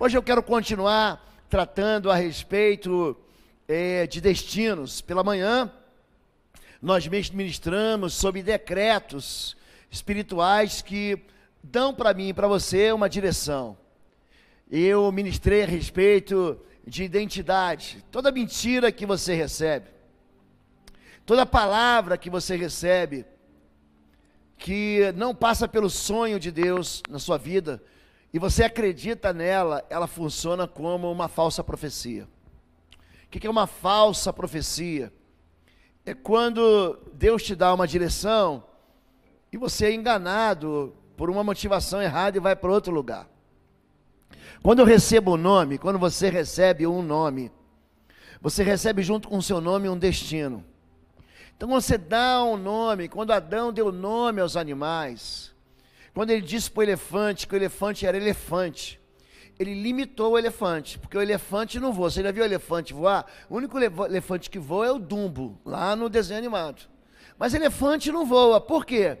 Hoje eu quero continuar tratando a respeito de destinos. Pela manhã, nós ministramos sobre decretos espirituais que dão para mim e para você uma direção. Eu ministrei a respeito de identidade. Toda mentira que você recebe, toda palavra que você recebe, que não passa pelo sonho de Deus na sua vida, e você acredita nela, ela funciona como uma falsa profecia. O que é uma falsa profecia? É quando Deus te dá uma direção e você é enganado por uma motivação errada e vai para outro lugar. Quando eu recebo um nome, quando você recebe um nome, você recebe junto com o seu nome um destino. Então você dá um nome, quando Adão deu nome aos animais, quando ele disse para o elefante que o elefante era elefante, ele limitou o elefante, porque o elefante não voa. Você já viu o elefante voar? O único elefante que voa é o Dumbo, lá no desenho animado. Mas elefante não voa, por quê?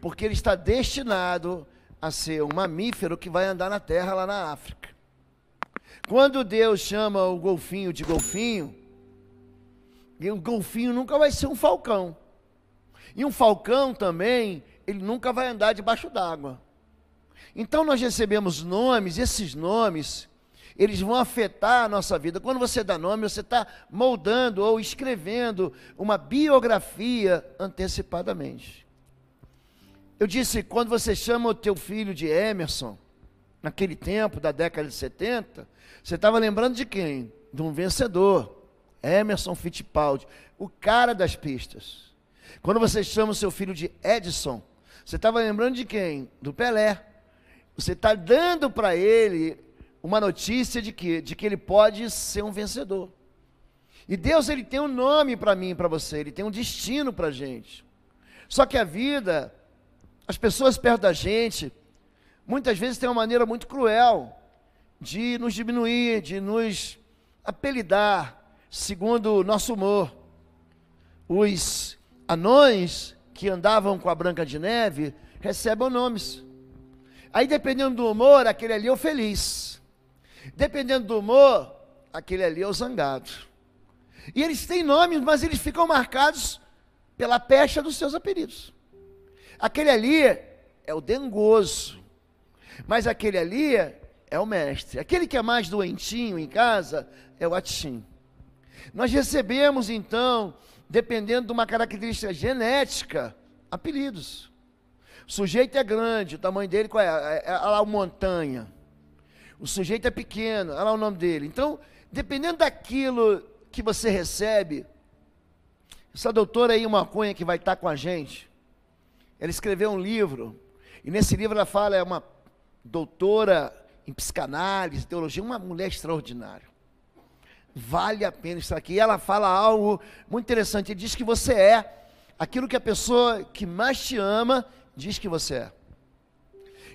Porque ele está destinado a ser um mamífero que vai andar na terra lá na África. Quando Deus chama o golfinho de golfinho, o golfinho nunca vai ser um falcão. E um falcão também, ele nunca vai andar debaixo d'água. Então nós recebemos nomes, esses nomes, eles vão afetar a nossa vida. Quando você dá nome, você está moldando ou escrevendo uma biografia antecipadamente. Eu disse, quando você chama o teu filho de Emerson, naquele tempo da década de 70, você estava lembrando de quem? De um vencedor, Emerson Fittipaldi, o cara das pistas. Quando você chama o seu filho de Edson, você estava lembrando de quem? Do Pelé. Você está dando para ele uma notícia de que ele pode ser um vencedor. E Deus, ele tem um nome para mim e para você, ele tem um destino para a gente. Só que a vida, as pessoas perto da gente, muitas vezes têm uma maneira muito cruel de nos diminuir, de nos apelidar, segundo o nosso humor. Os anões que andavam com a Branca de Neve recebem nomes. Aí, dependendo do humor, aquele ali é o feliz. Dependendo do humor, aquele ali é o zangado. E eles têm nomes, mas eles ficam marcados pela pecha dos seus apelidos. Aquele ali é o dengoso, mas aquele ali é o mestre. Aquele que é mais doentinho em casa é o atim. Nós recebemos, então, dependendo de uma característica genética, apelidos. O sujeito é grande, o tamanho dele qual é? Olha lá o montanha. O sujeito é pequeno, olha lá o nome dele. Então, dependendo daquilo que você recebe, essa doutora aí, uma cunha que vai estar com a gente, ela escreveu um livro, e nesse livro ela fala, é uma doutora em psicanálise, teologia, uma mulher extraordinária. Vale a pena estar aqui. E ela fala algo muito interessante, ele diz que você é aquilo que a pessoa que mais te ama diz que você é.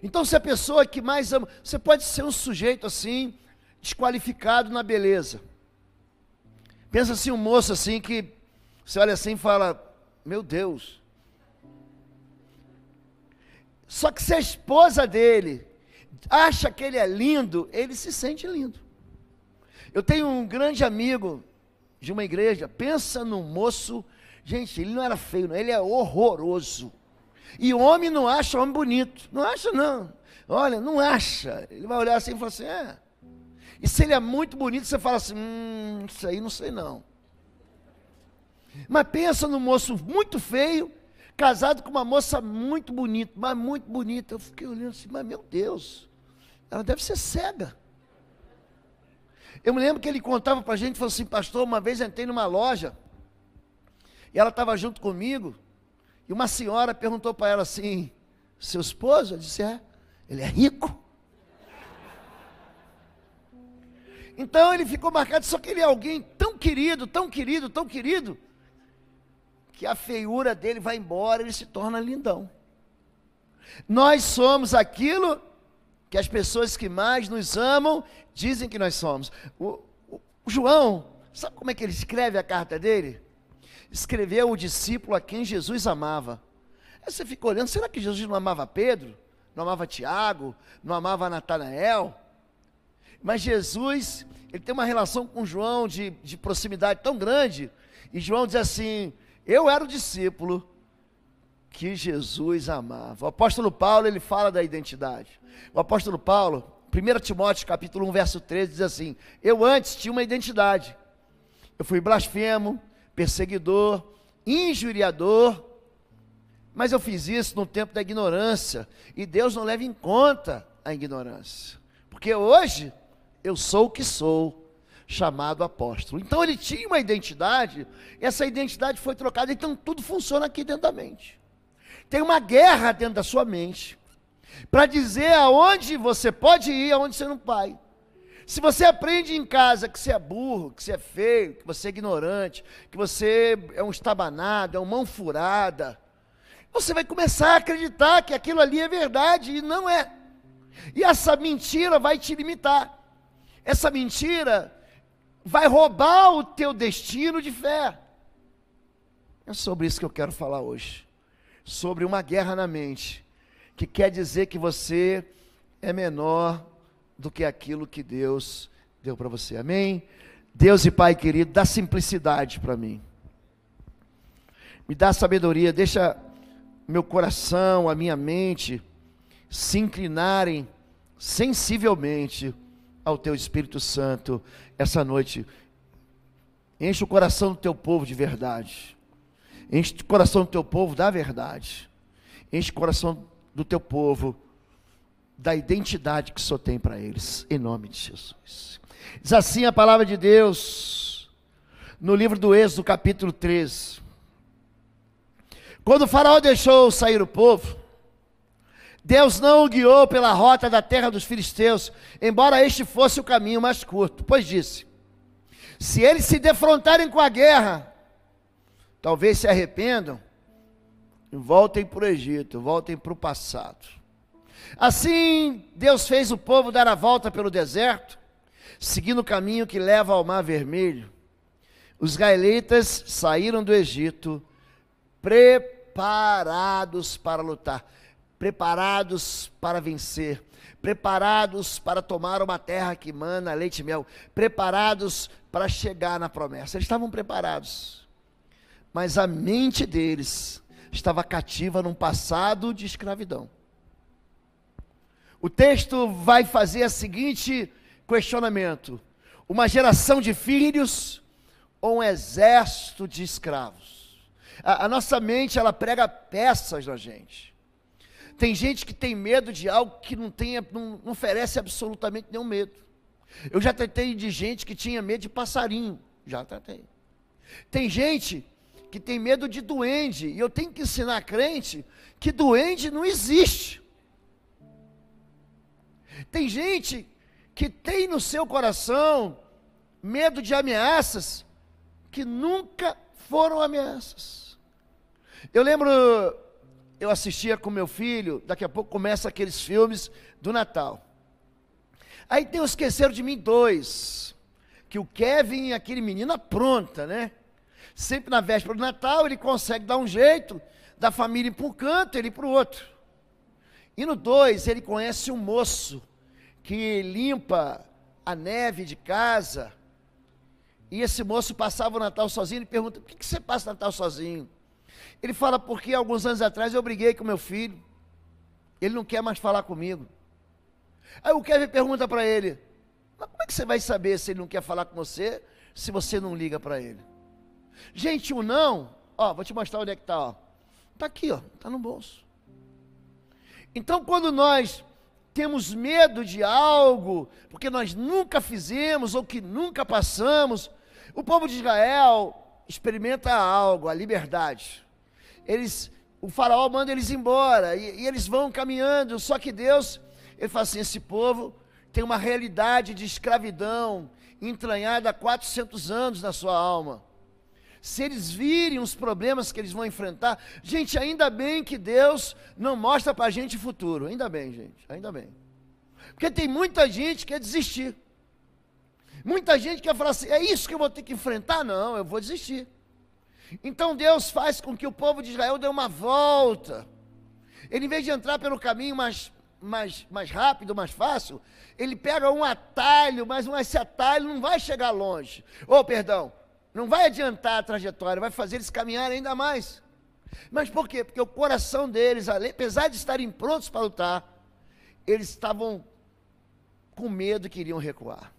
Então, se a pessoa que mais ama, você pode ser um sujeito assim, desqualificado na beleza. Pensa assim, um moço assim que você olha assim e fala, meu Deus. Só que se a esposa dele acha que ele é lindo, ele se sente lindo. Eu tenho um grande amigo de uma igreja, pensa num moço, gente, ele não era feio, não, ele é horroroso. E o homem não acha homem bonito, não acha não, olha, não acha, ele vai olhar assim e falar assim, e se ele é muito bonito, você fala assim, isso aí não sei não. Mas pensa num moço muito feio, casado com uma moça muito bonita, mas muito bonita, eu fiquei olhando assim, mas meu Deus, ela deve ser cega. Eu me lembro que ele contava para a gente, falou assim, pastor, uma vez eu entrei numa loja, e ela estava junto comigo, e uma senhora perguntou para ela assim, seu esposo? Eu disse, ele é rico. Então ele ficou marcado, só que ele é alguém tão querido, tão querido, tão querido, que a feiura dele vai embora, ele se torna lindão. Nós somos aquilo que as pessoas que mais nos amam dizem que nós somos. O João, sabe como é que ele escreve a carta dele? Escreveu o discípulo a quem Jesus amava. Aí você fica olhando, será que Jesus não amava Pedro? Não amava Tiago? Não amava Natanael? Mas Jesus, ele tem uma relação com João de proximidade tão grande, e João diz assim: eu era o discípulo que Jesus amava. O apóstolo Paulo, ele fala da identidade. O apóstolo Paulo, 1 Timóteo capítulo 1, verso 13, diz assim: eu antes tinha uma identidade, eu fui blasfemo, perseguidor, injuriador, mas eu fiz isso no tempo da ignorância, e Deus não leva em conta a ignorância, porque hoje eu sou o que sou, chamado apóstolo. Então ele tinha uma identidade, essa identidade foi trocada, então tudo funciona aqui dentro da mente. Tem uma guerra dentro da sua mente, para dizer aonde você pode ir, aonde você não vai. Se você aprende em casa que você é burro, que você é feio, que você é ignorante, que você é um estabanado, é uma mão furada, você vai começar a acreditar que aquilo ali é verdade, e não é. E essa mentira vai te limitar. Essa mentira vai roubar o teu destino de fé. É sobre isso que eu quero falar hoje. Sobre uma guerra na mente, que quer dizer que você é menor do que aquilo que Deus deu para você. Amém? Deus e Pai querido, dá simplicidade para mim. Me dá sabedoria, deixa meu coração, a minha mente se inclinarem sensivelmente ao Teu Espírito Santo essa noite. Enche o coração do Teu povo de verdade. Enche o coração do Teu povo da verdade. Enche o coração do Teu povo da identidade que o Senhor tem para eles, em nome de Jesus. Diz assim a palavra de Deus, no livro do Êxodo, capítulo 13. Quando o faraó deixou sair o povo, Deus não o guiou pela rota da terra dos filisteus, embora este fosse o caminho mais curto, pois disse: se eles se defrontarem com a guerra, talvez se arrependam e voltem para o Egito, voltem para o passado. Assim, Deus fez o povo dar a volta pelo deserto, seguindo o caminho que leva ao Mar Vermelho. Os israelitas saíram do Egito preparados para lutar, preparados para vencer, preparados para tomar uma terra que mana leite e mel, preparados para chegar na promessa. Eles estavam preparados, mas a mente deles estava cativa num passado de escravidão. O texto vai fazer o seguinte questionamento: uma geração de filhos ou um exército de escravos? A nossa mente, ela prega peças na gente. Tem gente que tem medo de algo que não oferece absolutamente nenhum medo. Eu já tratei de gente que tinha medo de passarinho, já tratei. Tem gente que tem medo de duende, e eu tenho que ensinar a crente que duende não existe. Tem gente que tem no seu coração medo de ameaças que nunca foram ameaças. Eu lembro, eu assistia com meu filho, daqui a pouco começa aqueles filmes do Natal. Aí tem o Esqueceram de Mim 2, que o Kevin, aquele menino apronta, né? Sempre na véspera do Natal ele consegue dar um jeito da família ir para um canto, ele ir para o outro. E no 2 ele conhece um moço que limpa a neve de casa, e esse moço passava o Natal sozinho. Ele pergunta: por que você passa o Natal sozinho? Ele fala: porque alguns anos atrás eu briguei com meu filho, ele não quer mais falar comigo. Aí o Kevin pergunta para ele: mas como é que você vai saber se ele não quer falar com você, se você não liga para ele? Gente, o não, ó, vou te mostrar onde é que está, ó. Está aqui, ó, está no bolso. Então, quando nós temos medo de algo, porque nós nunca fizemos ou que nunca passamos, o povo de Israel experimenta algo, a liberdade. O faraó manda eles embora, e eles vão caminhando, só que Deus, ele fala assim: esse povo tem uma realidade de escravidão entranhada há 400 anos na sua alma. Se eles virem os problemas que eles vão enfrentar, gente, ainda bem que Deus não mostra para a gente o futuro, ainda bem, gente, ainda bem, porque tem muita gente que quer desistir, muita gente quer falar assim: é isso que eu vou ter que enfrentar? Não, eu vou desistir. Então Deus faz com que o povo de Israel dê uma volta, ele, em vez de entrar pelo caminho mais mais rápido, mais fácil, ele pega um atalho, mas esse atalho não vai chegar longe. Perdão, não vai adiantar a trajetória, vai fazer eles caminharem ainda mais. Mas por quê? Porque o coração deles, apesar de estarem prontos para lutar, eles estavam com medo e queriam recuar.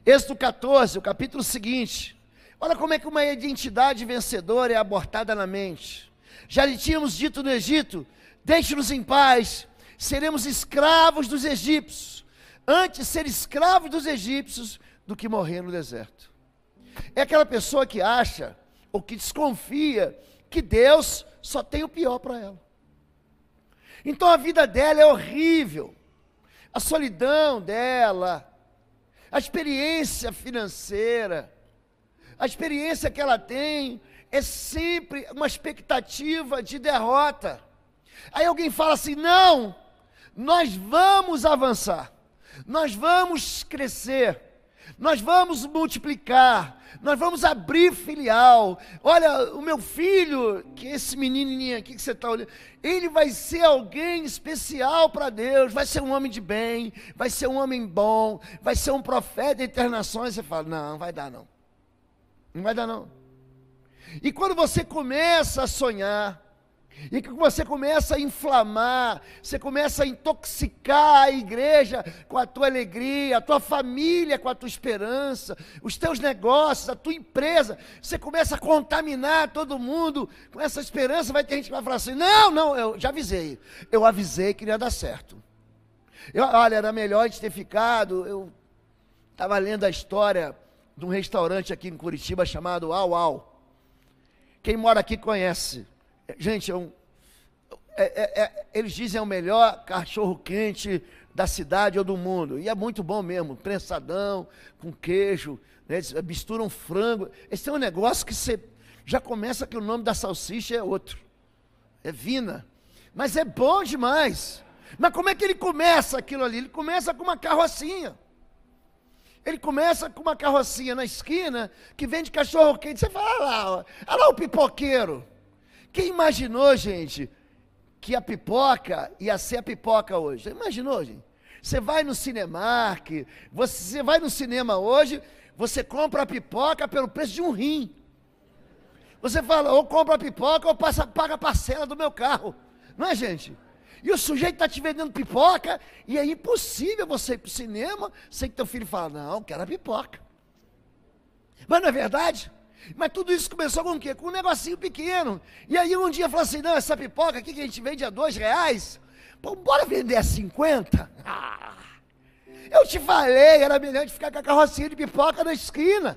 Êxodo 14, o capítulo seguinte. Olha como é que uma identidade vencedora é abortada na mente. Já lhe tínhamos dito no Egito: deixe-nos em paz, seremos escravos dos egípcios. Antes ser escravos dos egípcios do que morrer no deserto. É aquela pessoa que acha, ou que desconfia, que Deus só tem o pior para ela. Então a vida dela é horrível. A solidão dela, a experiência financeira, a experiência que ela tem é sempre uma expectativa de derrota. Aí alguém fala assim: não, nós vamos avançar, nós vamos crescer, nós vamos multiplicar, nós vamos abrir filial. Olha, o meu filho, que esse menininho aqui que você está olhando, ele vai ser alguém especial para Deus, vai ser um homem de bem, vai ser um homem bom, vai ser um profeta de internações. Você fala: não vai dar não, não vai dar não. E quando você começa a sonhar, e que você começa a inflamar, você começa a intoxicar a igreja com a tua alegria, a tua família com a tua esperança, os teus negócios, a tua empresa, você começa a contaminar todo mundo com essa esperança. Vai ter gente que vai falar assim: não, eu já avisei, eu avisei que não ia dar certo. Olha, era melhor a gente ter ficado. Eu estava lendo a história de um restaurante aqui em Curitiba chamado Au Au. Quem mora aqui conhece. Gente, eles dizem é o melhor cachorro quente da cidade ou do mundo. E é muito bom mesmo, prensadão, com queijo, né? Eles misturam frango. Esse é um negócio que você já começa que o nome da salsicha é outro. É Vina. Mas é bom demais. Mas como é que ele começa aquilo ali? Ele começa com uma carrocinha. Ele começa com uma carrocinha na esquina que vende cachorro quente. Você fala: olha lá o pipoqueiro. Quem imaginou, gente, que a pipoca ia ser a pipoca hoje? Você imaginou, gente? Você vai no Cinemark, você vai no cinema hoje, você compra a pipoca pelo preço de um rim. Você fala: ou compra a pipoca ou paga a parcela do meu carro. Não é, gente? E o sujeito está te vendendo pipoca, e é impossível você ir para o cinema sem que teu filho fale: não, quero a pipoca. Mas não é verdade? Mas tudo isso começou com o quê? Com um negocinho pequeno. E aí um dia falou assim: não, essa pipoca aqui que a gente vende a R$2, pô, bora vender a 50? Eu te falei, era melhor a gente ficar com a carrocinha de pipoca na esquina.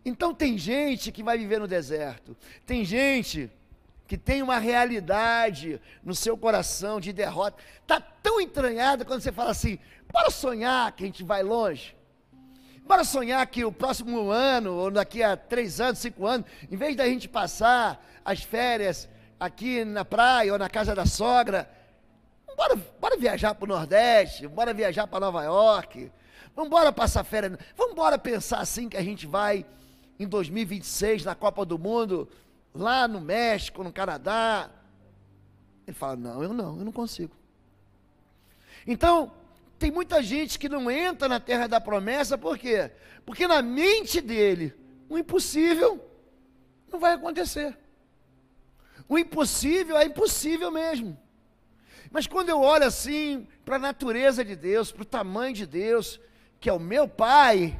Então tem gente que vai viver no deserto, tem gente que tem uma realidade no seu coração de derrota, está tão entranhada quando você fala assim: bora sonhar que a gente vai longe. Bora sonhar que o próximo ano, ou daqui a 3 anos, 5 anos, em vez da gente passar as férias aqui na praia ou na casa da sogra, bora viajar para o Nordeste, bora viajar para Nova York, vamos embora passar férias, vamos embora pensar assim que a gente vai em 2026 na Copa do Mundo, lá no México, no Canadá. Ele fala: não, eu não consigo. Então, tem muita gente que não entra na terra da promessa. Por quê? Porque na mente dele, o impossível não vai acontecer. O impossível é impossível mesmo. Mas quando eu olho assim para a natureza de Deus, para o tamanho de Deus, que é o meu Pai,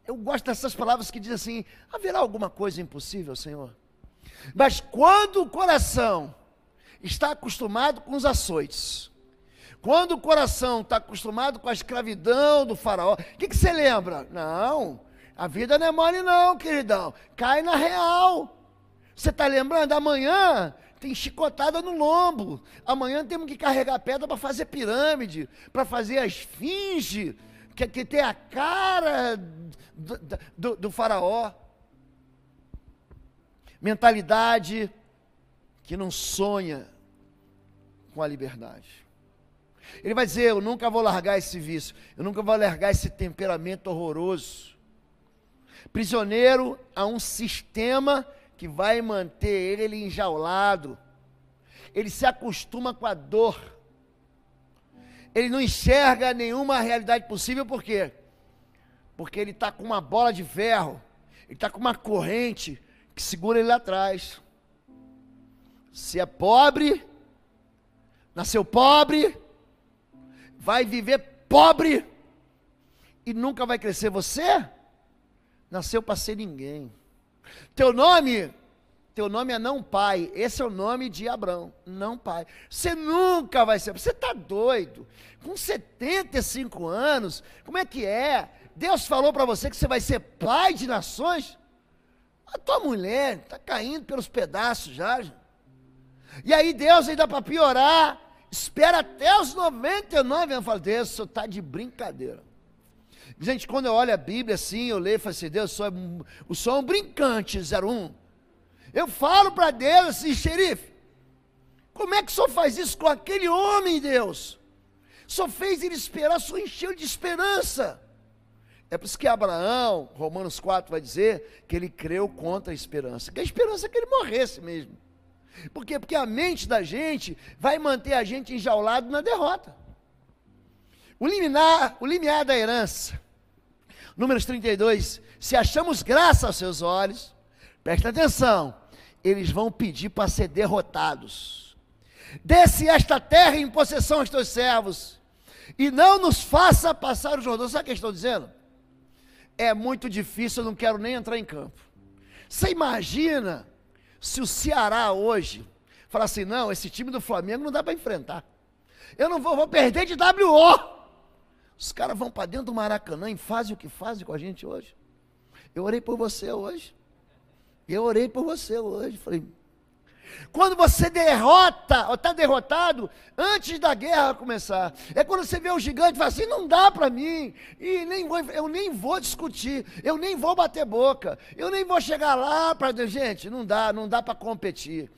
eu gosto dessas palavras que dizem assim: haverá alguma coisa impossível, Senhor? Mas quando o coração está acostumado com os açoites, quando o coração está acostumado com a escravidão do faraó, o que você lembra? Não, a vida não é mole não, queridão, cai na real. Você está lembrando? Amanhã tem chicotada no lombo, amanhã temos que carregar pedra para fazer pirâmide, para fazer a esfinge, que tem a cara do faraó. Mentalidade que não sonha com a liberdade. Ele vai dizer: eu nunca vou largar esse vício, eu nunca vou largar esse temperamento horroroso. Prisioneiro a um sistema que vai manter ele enjaulado. ele se acostuma com a dor. Ele não enxerga nenhuma realidade possível, por quê? Porque ele está com uma bola de ferro, ele está com uma corrente que segura ele lá atrás. Se é pobre, nasceu pobre, vai viver pobre e nunca vai crescer. Você nasceu para ser ninguém. Teu nome é não pai. Esse é o nome de Abraão, não pai. Você nunca vai ser. Você está doido? Com 75 anos, como é que é? Deus falou para você que você vai ser pai de nações? A tua mulher está caindo pelos pedaços já. E aí Deus ainda para piorar, espera até os 99 anos. Fala, Deus, o senhor está de brincadeira. Gente, quando eu olho a Bíblia assim, eu leio e falo assim, Deus, o senhor é um brincante, 01. Eu falo para Deus assim, xerife, como é que o senhor faz isso com aquele homem, Deus? O senhor fez ele esperar, o senhor encheu de esperança. É por isso que Abraão, Romanos 4 vai dizer, que ele creu contra a esperança. Que a esperança é que ele morresse mesmo. Por quê? Porque a mente da gente vai manter a gente enjaulado na derrota. O limiar da herança. Números 32, se achamos graça aos seus olhos, presta atenção, eles vão pedir para ser derrotados. Desce esta terra em possessão aos teus servos, e não nos faça passar o Jordão. Sabe o que eles estão dizendo? É muito difícil, eu não quero nem entrar em campo. Você imagina se o Ceará hoje falar assim, não, esse time do Flamengo não dá para enfrentar. Eu não vou perder de WO. Os caras vão para dentro do Maracanã e fazem o que fazem com a gente hoje. Eu orei por você hoje. Falei, quando você derrota, ou está derrotado, antes da guerra começar, é quando você vê o gigante e fala assim, não dá para mim, e eu nem vou discutir, eu nem vou bater boca, eu nem vou chegar lá para... Gente, não dá para competir.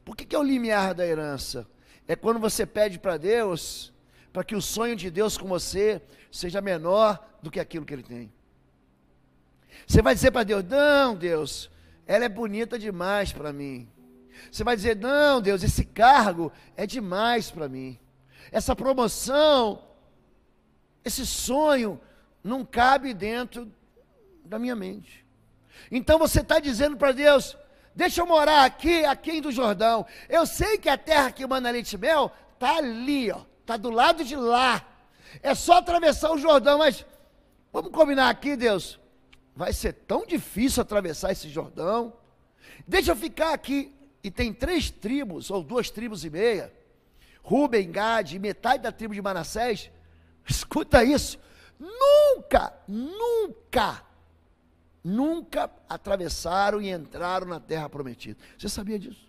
Por que é o limiar da herança? É quando você pede para Deus, para que o sonho de Deus com você seja menor do que aquilo que Ele tem. Você vai dizer para Deus, não, Deus, ela é bonita demais para mim. Você vai dizer, não, Deus, esse cargo é demais para mim. Essa promoção, esse sonho, não cabe dentro da minha mente. Então você está dizendo para Deus, deixa eu morar aqui do Jordão. Eu sei que a terra que manda leite e mel está ali, ó, está do lado de lá. É só atravessar o Jordão, mas vamos combinar aqui, Deus. Vai ser tão difícil atravessar esse Jordão. Deixa eu ficar aqui. E tem 3 tribos, ou 2 tribos e meia, Ruben, Gade e metade da tribo de Manassés. Escuta isso, nunca atravessaram e entraram na terra prometida. Você sabia disso?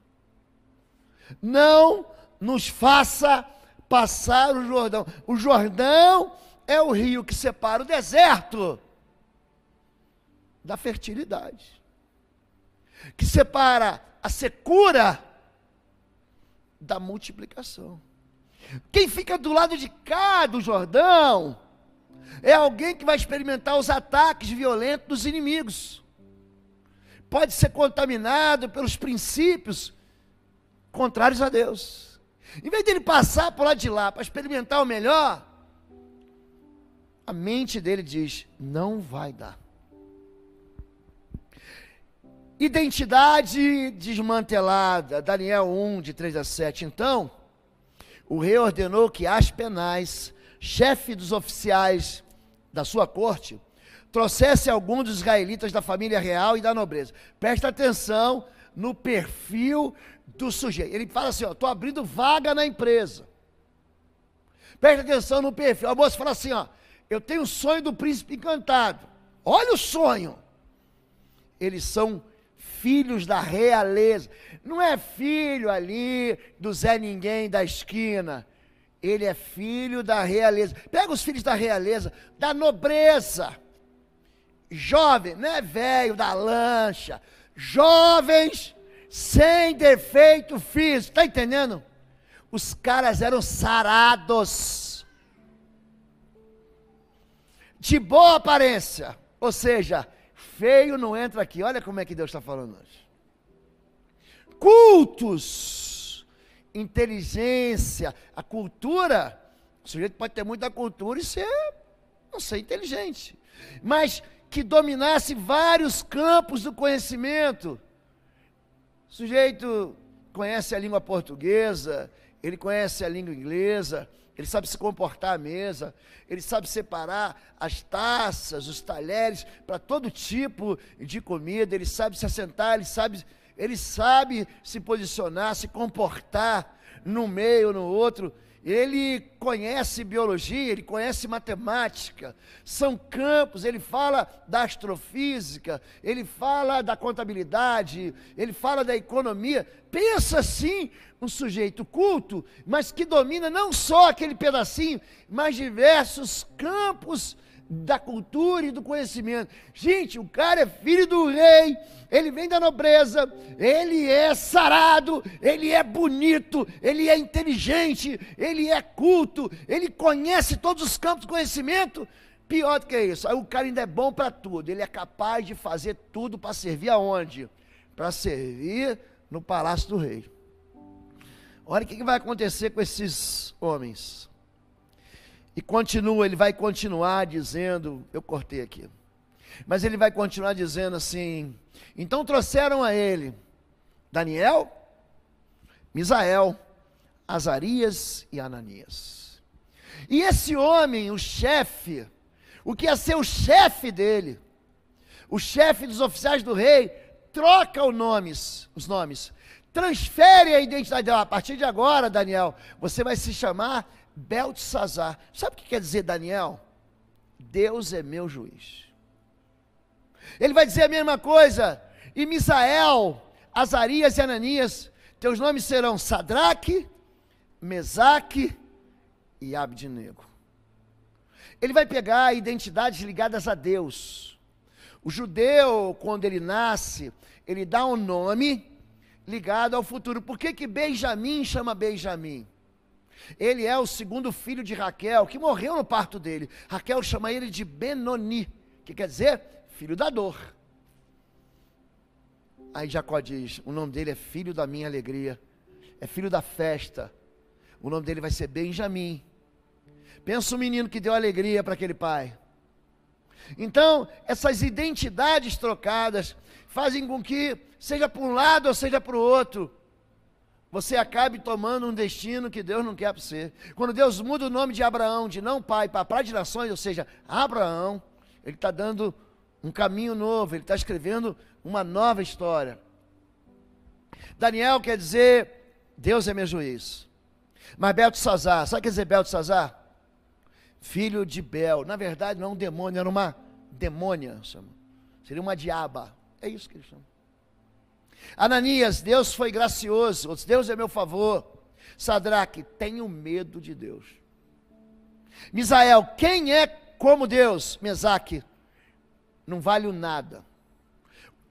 Não nos faça passar o Jordão. O Jordão é o rio que separa o deserto da fertilidade, que separa a secura da multiplicação. Quem fica do lado de cá do Jordão é alguém que vai experimentar os ataques violentos dos inimigos. Pode ser contaminado pelos princípios contrários a Deus. Em vez dele passar por lá de lá para experimentar o melhor, a mente dele diz, não vai dar. Identidade desmantelada, Daniel 1, de 3 a 7. Então, o rei ordenou que Aspenaz, chefe dos oficiais da sua corte, trouxesse algum dos israelitas da família real e da nobreza. Presta atenção no perfil do sujeito. Ele fala assim, estou abrindo vaga na empresa. Presta atenção no perfil. A moça fala assim, eu tenho o sonho do príncipe encantado. Olha o sonho. Eles são filhos da realeza, não é filho ali do Zé Ninguém da esquina, ele é filho da realeza. Pega os filhos da realeza, da nobreza, jovem, não é velho da lancha, jovens sem defeito físico, está entendendo? Os caras eram sarados, de boa aparência, ou seja, feio não entra aqui. Olha como é que Deus está falando hoje. Cultos inteligência, a cultura. O sujeito pode ter muita cultura e ser, não sei, inteligente, mas que dominasse vários campos do conhecimento. O sujeito conhece a língua portuguesa, ele conhece a língua inglesa, ele sabe se comportar à mesa, ele sabe separar as taças, os talheres para todo tipo de comida, ele sabe se assentar, ele sabe se posicionar, se comportar num meio, no outro. Ele conhece biologia, ele conhece matemática, são campos, ele fala da astrofísica, ele fala da contabilidade, ele fala da economia. Pensa assim, um sujeito culto, mas que domina não só aquele pedacinho, mas diversos campos da cultura e do conhecimento. Gente, o cara é filho do rei, ele vem da nobreza, ele é sarado, ele é bonito, ele é inteligente, ele é culto, ele conhece todos os campos do conhecimento. Pior do que isso, aí o cara ainda é bom para tudo, ele é capaz de fazer tudo para servir aonde? Para servir no palácio do rei. Olha o que vai acontecer com esses homens. E continua, ele vai continuar dizendo, eu cortei aqui, mas ele vai continuar dizendo assim: então trouxeram a ele Daniel, Misael, Azarias e Ananias. E esse homem, o chefe, o que ia ser o chefe dele, o chefe dos oficiais do rei, troca os nomes, transfere a identidade dele. A partir de agora, Daniel, você vai se chamar Beltesazar. Sabe o que quer dizer Daniel? Deus é meu juiz. Ele vai dizer a mesma coisa, e Misael, Azarias e Ananias, teus nomes serão Sadraque, Mesaque e Abdenego. Ele vai pegar identidades ligadas a Deus. O judeu, quando ele nasce, ele dá um nome ligado ao futuro. Por que Benjamim chama Benjamim? Ele é o segundo filho de Raquel, que morreu no parto dele. Raquel chama ele de Benoni, que quer dizer filho da dor. Aí Jacó diz, o nome dele é filho da minha alegria, é filho da festa. O nome dele vai ser Benjamim. Pensa um menino que deu alegria para aquele pai. Então, essas identidades trocadas fazem com que, seja para um lado ou seja para o outro, você acabe tomando um destino que Deus não quer para você. Quando Deus muda o nome de Abraão, de não pai para pai de nações, ou seja, Abraão, Ele está dando um caminho novo, Ele está escrevendo uma nova história. Daniel quer dizer, Deus é meu juiz. Mas Beltesazar, sabe o que quer dizer Beltesazar? Filho de Bel. Na verdade não é um demônio, era uma demônia, chama. Seria uma diaba. É isso que ele chama. Ananias, Deus foi gracioso, Deus é meu favor. Sadraque, tenho medo de Deus. Misael, quem é como Deus? Mesaque, não vale nada.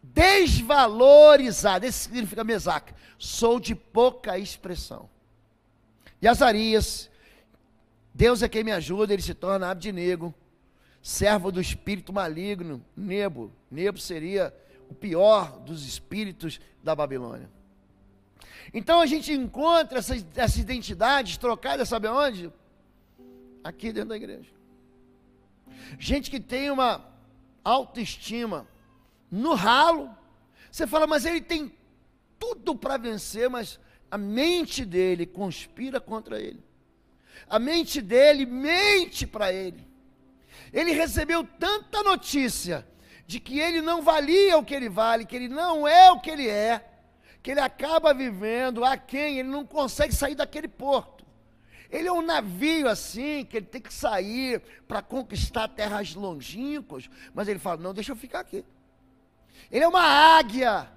Desvalorizado, esse significa Mesaque, sou de pouca expressão. E Azarias, Deus é quem me ajuda, ele se torna Abdenego, servo do espírito maligno, Nebo. Nebo seria o pior dos espíritos da Babilônia. Então a gente encontra essas identidades trocadas, sabe aonde? Aqui dentro da igreja. Gente que tem uma autoestima no ralo. Você fala, mas ele tem tudo para vencer, mas a mente dele conspira contra ele. A mente dele mente para ele. Ele recebeu tanta notícia de que ele não valia o que ele vale, que ele não é o que ele é, que ele acaba vivendo aquém, ele não consegue sair daquele porto. Ele é um navio assim, que ele tem que sair para conquistar terras longínquas, mas ele fala, não, deixa eu ficar aqui. Ele é uma águia,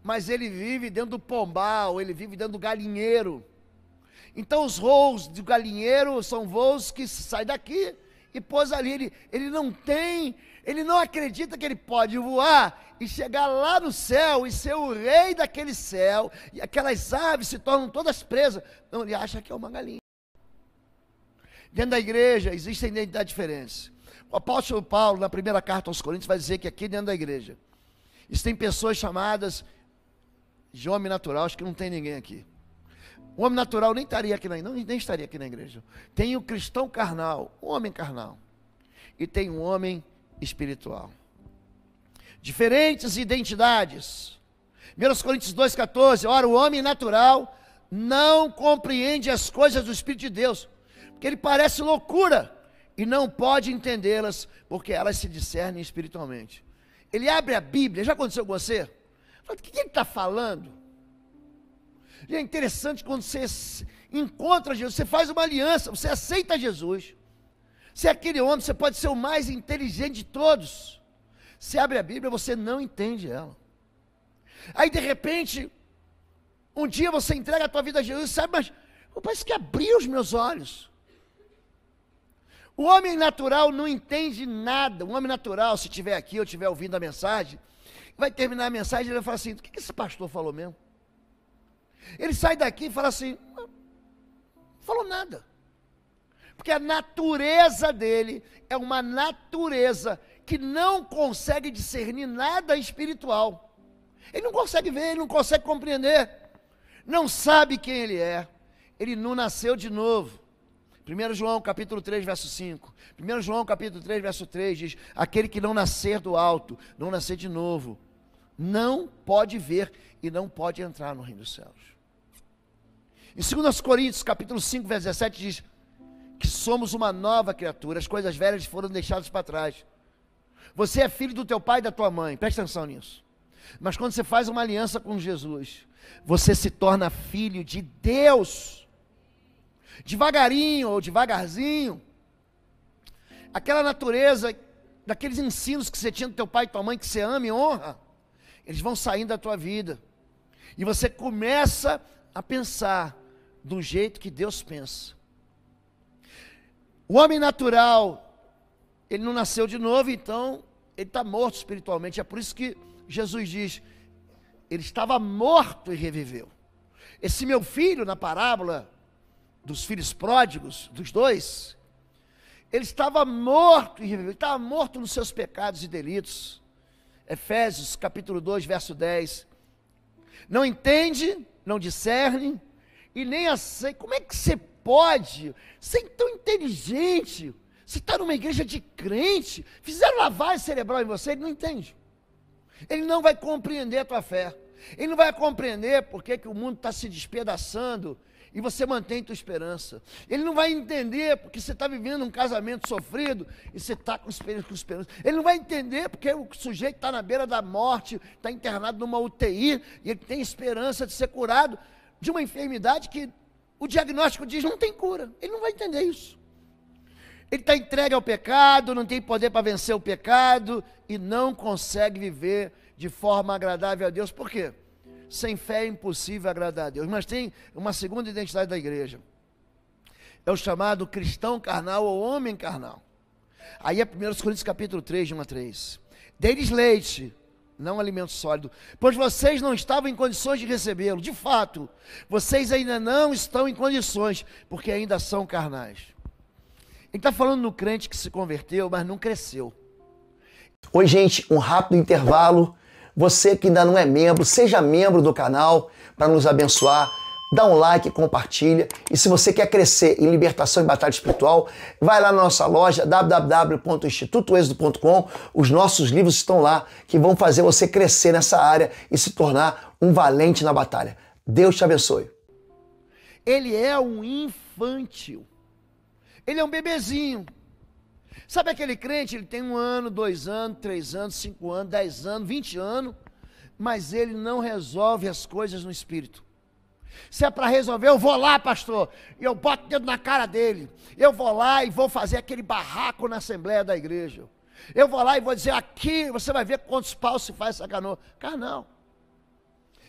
mas ele vive dentro do pombal, ele vive dentro do galinheiro. Então os voos do galinheiro são voos que saem daqui e pôs ali, ele não acredita que ele pode voar e chegar lá no céu e ser o rei daquele céu, e aquelas aves se tornam todas presas. Não, ele acha que é uma galinha. Dentro da igreja existem identidades diferentes. O apóstolo Paulo, na primeira carta aos Coríntios, vai dizer que aqui dentro da igreja existem pessoas chamadas de homem natural, acho que não tem ninguém aqui. O homem natural nem estaria aqui nem estaria aqui na igreja. Tem o cristão carnal, o homem carnal. E tem o homem espiritual. Diferentes identidades. 1 Coríntios 2,14. Ora, o homem natural não compreende as coisas do Espírito de Deus, porque ele parece loucura e não pode entendê-las, porque elas se discernem espiritualmente. Ele abre a Bíblia, já aconteceu com você? Fala, o que ele está falando? E é interessante quando você encontra Jesus, você faz uma aliança, você aceita Jesus. Você é aquele homem, você pode ser o mais inteligente de todos. Você abre a Bíblia, você não entende ela. Aí de repente, um dia você entrega a tua vida a Jesus, sabe, mas parece que abriu os meus olhos. O homem natural não entende nada. O homem natural, se estiver aqui ou estiver ouvindo a mensagem, vai terminar a mensagem e ele vai falar assim, o que esse pastor falou mesmo? Ele sai daqui e fala assim, não falou nada. Porque a natureza dele é uma natureza que não consegue discernir nada espiritual. Ele não consegue ver, ele não consegue compreender. Não sabe quem ele é. Ele não nasceu de novo. 1 João capítulo 3, verso 5. 1 João capítulo 3, verso 3 diz, aquele que não nascer do alto, não nascer de novo, não pode ver e não pode entrar no reino dos céus. Em 2 Coríntios capítulo 5, verso 17 diz que somos uma nova criatura, as coisas velhas foram deixadas para trás. Você é filho do teu pai e da tua mãe, presta atenção nisso. Mas quando você faz uma aliança com Jesus, você se torna filho de Deus. Devagarinho ou devagarzinho, aquela natureza, daqueles ensinos que você tinha do teu pai e tua mãe, que você ama e honra, eles vão saindo da tua vida. E você começa a pensar do jeito que Deus pensa. O homem natural, ele não nasceu de novo, então ele está morto espiritualmente. É por isso que Jesus diz, ele estava morto e reviveu. Esse meu filho, na parábola dos filhos pródigos, dos dois, ele estava morto e reviveu, ele estava morto nos seus pecados e delitos. Efésios capítulo 2, verso 10. Não entende, não discerne, e nem aceita. Como é que você pode ser tão inteligente? Você está numa igreja de crente, fizeram lavagem cerebral em você, ele não entende. Ele não vai compreender a tua fé. Ele não vai compreender porque que o mundo está se despedaçando e você mantém tua esperança. Ele não vai entender porque você está vivendo um casamento sofrido e você está com esperança. Ele não vai entender porque o sujeito está na beira da morte, está internado numa UTI e ele tem esperança de ser curado de uma enfermidade que o diagnóstico diz não tem cura. Ele não vai entender isso. Ele está entregue ao pecado, não tem poder para vencer o pecado e não consegue viver de forma agradável a Deus. Por quê? Sem fé é impossível agradar a Deus. Mas tem uma segunda identidade da igreja. É o chamado cristão carnal ou homem carnal. Aí é 1 Coríntios capítulo 3, de 1 a 3. Dei-lhes leite, não alimento sólido, pois vocês não estavam em condições de recebê-lo. De fato, vocês ainda não estão em condições, porque ainda são carnais. Ele está falando no crente que se converteu, mas não cresceu. Oi, gente, um rápido intervalo. Você que ainda não é membro, seja membro do canal para nos abençoar. Dá um like, compartilha. E se você quer crescer em libertação e batalha espiritual, vai lá na nossa loja www.institutoexodo.com. Os nossos livros estão lá que vão fazer você crescer nessa área e se tornar um valente na batalha. Deus te abençoe. Ele é um infantil. Ele é um bebezinho. Sabe aquele crente, ele tem 1 ano, 2 anos, 3 anos, 5 anos, 10 anos, 20 anos, mas ele não resolve as coisas no espírito. Se é para resolver, eu vou lá, pastor, e eu boto o dedo na cara dele. Eu vou lá e vou fazer aquele barraco na assembleia da igreja. Eu vou lá e vou dizer, aqui você vai ver quantos paus se faz essa canoa. Carnal.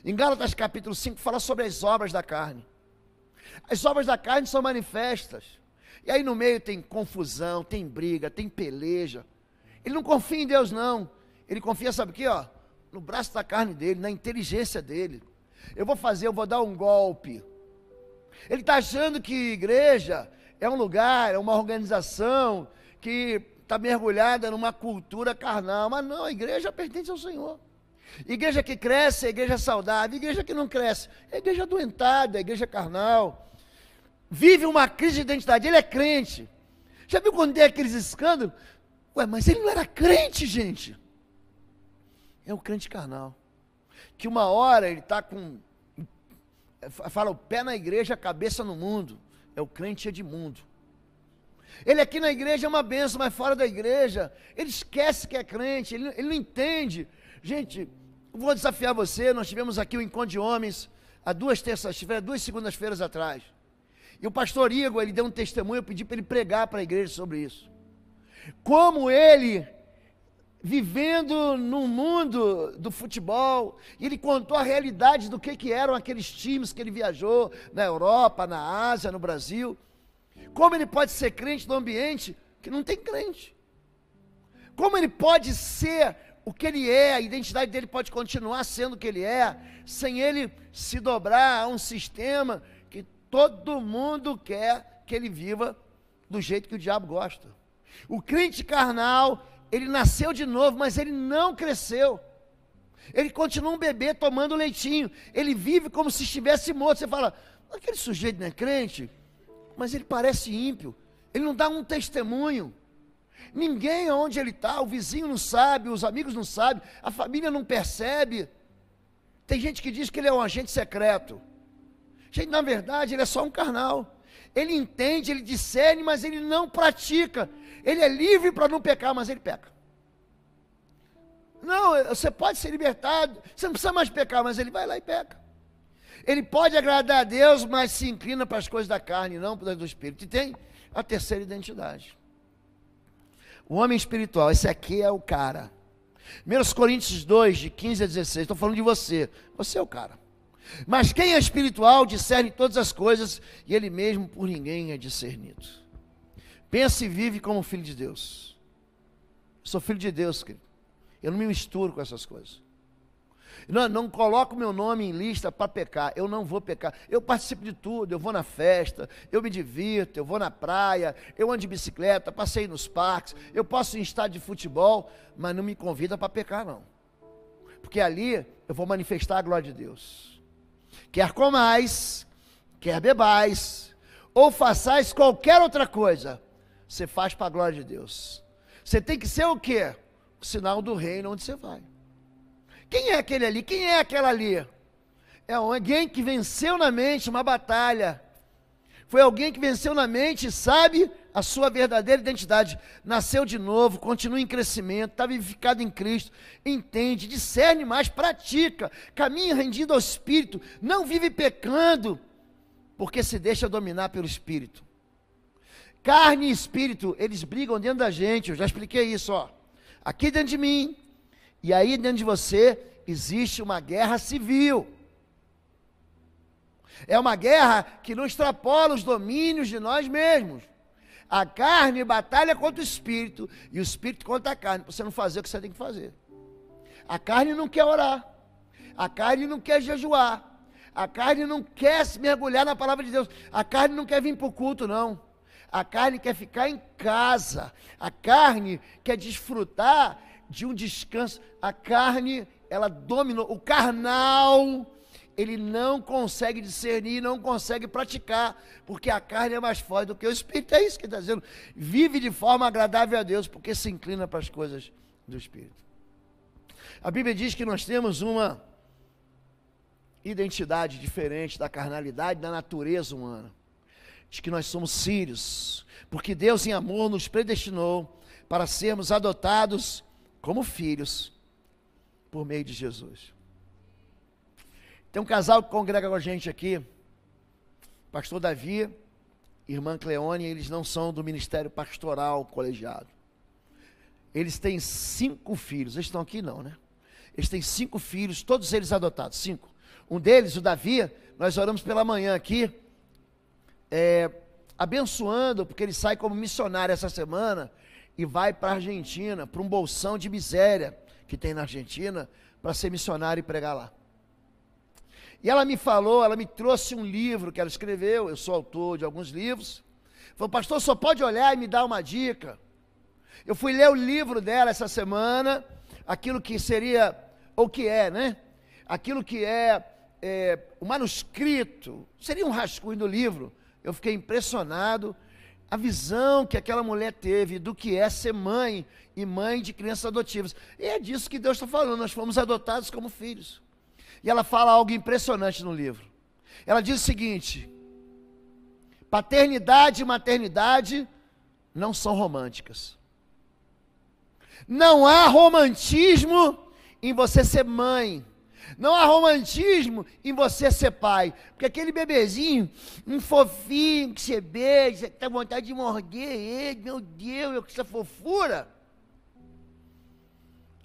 Em Gálatas capítulo 5 fala sobre as obras da carne. As obras da carne são manifestas. E aí no meio tem confusão, tem briga, tem peleja. Ele não confia em Deus não. Ele confia, sabe o que? No braço da carne dele, na inteligência dele. Eu vou dar um golpe. Ele está achando que igreja é um lugar, é uma organização que está mergulhada numa cultura carnal. Mas não, a igreja pertence ao Senhor. Igreja que cresce é igreja saudável, igreja que não cresce é igreja adoentada, é igreja carnal. Vive uma crise de identidade, ele é crente. Já viu quando tem aqueles escândalos? Ué, mas ele não era crente, gente. É um crente carnal. Que uma hora ele está com, fala, o pé na igreja, a cabeça no mundo. É o crente Edmundo. Ele aqui na igreja é uma benção, mas fora da igreja, ele esquece que é crente, ele não entende. Gente, vou desafiar você, nós tivemos aqui o encontro de homens, há 2 segundas-feiras atrás. E o pastor Igor, ele deu um testemunho, eu pedi para ele pregar para a igreja sobre isso. Como ele, vivendo no mundo do futebol, ele contou a realidade do que eram aqueles times que ele viajou, na Europa, na Ásia, no Brasil. Como ele pode ser crente num ambiente que não tem crente? Como ele pode ser o que ele é, a identidade dele pode continuar sendo o que ele é, sem ele se dobrar a um sistema que todo mundo quer que ele viva do jeito que o diabo gosta. O crente carnal, ele nasceu de novo, mas ele não cresceu. Ele continua um bebê tomando leitinho. Ele vive como se estivesse morto. Você fala, aquele sujeito não é crente? Mas ele parece ímpio. Ele não dá um testemunho. Ninguém onde ele está, o vizinho não sabe, os amigos não sabem, a família não percebe. Tem gente que diz que ele é um agente secreto. Gente, na verdade, ele é só um carnal. Ele entende, ele discerne, mas ele não pratica. Ele é livre para não pecar, mas ele peca. Não, você pode ser libertado, você não precisa mais pecar, mas ele vai lá e peca. Ele pode agradar a Deus, mas se inclina para as coisas da carne, não para as do Espírito. E tem a terceira identidade. O homem espiritual, esse aqui é o cara. 1 Coríntios 2, de 15 a 16, estou falando de você. Você é o cara. Mas quem é espiritual discerne todas as coisas, e ele mesmo por ninguém é discernido. Pensa e vive como filho de Deus. Eu sou filho de Deus, querido. Eu não me misturo com essas coisas. Não coloco meu nome em lista para pecar. Eu não vou pecar. Eu participo de tudo. Eu vou na festa, eu me divirto, eu vou na praia, eu ando de bicicleta, passeio nos parques, eu posso ir em estádio de futebol, mas não me convida para pecar, não. Porque ali eu vou manifestar a glória de Deus. Quer comais, quer bebais, ou façais qualquer outra coisa, você faz para a glória de Deus. Você tem que ser o quê? O sinal do reino onde você vai. Quem é aquele ali? Quem é aquela ali? É alguém que venceu na mente uma batalha. Foi alguém que venceu na mente, sabe a sua verdadeira identidade. Nasceu de novo, continua em crescimento, está vivificado em Cristo, entende, discerne mais, pratica, caminha rendido ao Espírito, não vive pecando, porque se deixa dominar pelo Espírito. Carne e Espírito, eles brigam dentro da gente, eu já expliquei isso, ó. Aqui dentro de mim, e aí dentro de você, existe uma guerra civil. É uma guerra que não extrapola os domínios de nós mesmos. A carne batalha contra o Espírito, e o Espírito contra a carne, para você não fazer o que você tem que fazer. A carne não quer orar, a carne não quer jejuar, a carne não quer se mergulhar na palavra de Deus, a carne não quer vir para o culto, não. A carne quer ficar em casa, a carne quer desfrutar de um descanso. A carne, ela dominou, o carnal, ele não consegue discernir, não consegue praticar, porque a carne é mais forte do que o Espírito. É isso que ele está dizendo. Vive de forma agradável a Deus, porque se inclina para as coisas do Espírito. A Bíblia diz que nós temos uma identidade diferente da carnalidade, da natureza humana. Diz que nós somos sírios, porque Deus em amor nos predestinou para sermos adotados como filhos por meio de Jesus. Tem um casal que congrega com a gente aqui, pastor Davi, irmã Cleone, eles não são do ministério pastoral colegiado. Eles têm 5 filhos, eles estão aqui não, né? Eles têm 5 filhos, todos eles adotados, 5. Um deles, o Davi, nós oramos pela manhã aqui, abençoando, porque ele sai como missionário essa semana e vai para a Argentina, para um bolsão de miséria que tem na Argentina, para ser missionário e pregar lá. E ela me falou, ela me trouxe um livro que ela escreveu, eu sou autor de alguns livros. Falou, pastor, só pode olhar e me dar uma dica. Eu fui ler o livro dela essa semana, aquilo que seria ou que é, né? Aquilo que é o manuscrito, seria um rascunho do livro. Eu fiquei impressionado, a visão que aquela mulher teve do que é ser mãe e mãe de crianças adotivas. E é disso que Deus está falando, nós fomos adotados como filhos. E ela fala algo impressionante no livro. Ela diz o seguinte: paternidade e maternidade não são românticas. Não há romantismo em você ser mãe. Não há romantismo em você ser pai. Porque aquele bebezinho, um fofinho, que você beija, você tem vontade de morder ele, meu Deus, essa fofura.